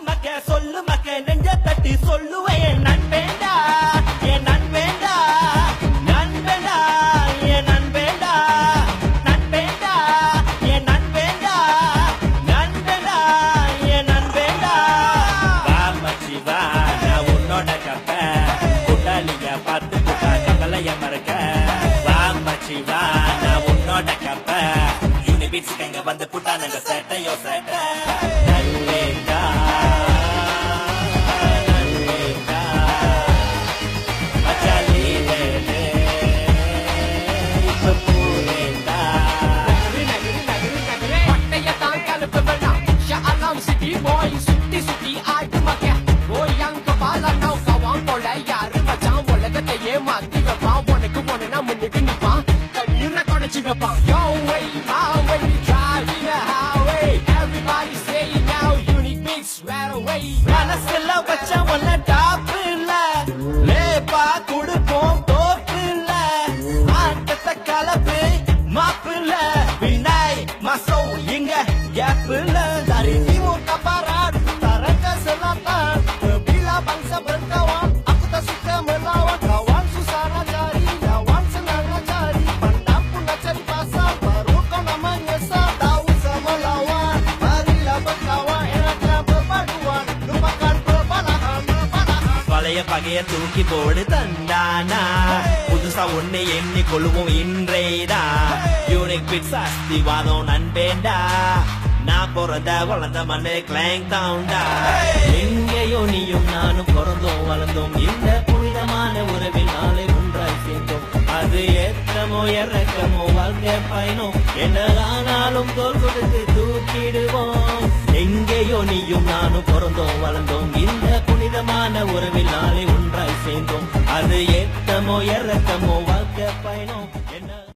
சொல்லு மக்க நெஞ்ச தட்டி சொல்லுவேன் நண்பேண்டா என் நண்பேண்டா நண்பேண்டா என் நண்பேண்டா நண்பேண்டா என் நண்பேண்டா நண்பேண்டா என் நண்பேண்டா வா மச்சி வா நான் உன்னோட கப்ப கூட்டாளிய பார்த்து கூட்டா கவலைய மறக்க வா மச்சி வா நான் உன்னோட கப்ப யூனிபிட்ஸ்க்கு எங்க வந்து புட்டானுங்க சேட்டையோ சேட்டை நண்பேண்டா சுத்தி சுத்தி ஆட்டு மக்க போயாங் கபால நோ கவான் போல யாரு மச்சான் உலகத்தையே மாத்தி வைப்பான் உனக்கு ஒண்ணுனா முன்னுக்கு நிப்பான் கண்ணீரை தொடச்சு வைப்பான் Yo way my way we driving the highway everybody say it now unique mix right away மனசுல வச்ச ஒன்ன டாப் இல்ல லேப்பா குடுப்போம் தோப்பு இல்ல ஆட்டத்தை கலப்பு மாப்பிள்ள வினாய் மசோ இங்க கேப்பில்ல dari timur ke barat utara ke selatan bila bangsa berkawan aku tak suka melawan kawan susah nak cari lawan senang nak cari pandang pun nak cari pasal baru kau nak menyesal tahu sama lawan marilah berkawan enaknya berpaduan lupakan perbalahan பழைய பகைய தூக்கி போடு தந்தானா புதுசா ஒண்ணு எண்ணி கொள்வோம் இன்றேடா unique bits அஸ்திவாதம் நண்பேண்டா நான் பிறந்த வளர்ந்த மண்ணு கிளாங் தாண்டா எங்கேயோ நீயும் நானும் பிறந்தோம் வளர்ந்தோம் இந்த புனிதமான உறவில் நாளை ஒன்றாய் சேர்ந்தோம் அது ஏற்றமோ இறக்கமோ வாழ்க்கை பயணம் என்னதானாலும் தோல் கொடுத்து தூக்கிடுவோம் எங்கேயோ நீயும் நானும் பிறந்தோம் வளர்ந்தோம் இந்த புனிதமான உறவில் நாளை ஒன்றாய் சேர்ந்தோம் அது ஏற்றமோ இறக்கமோ வாழ்க்கை பயணம்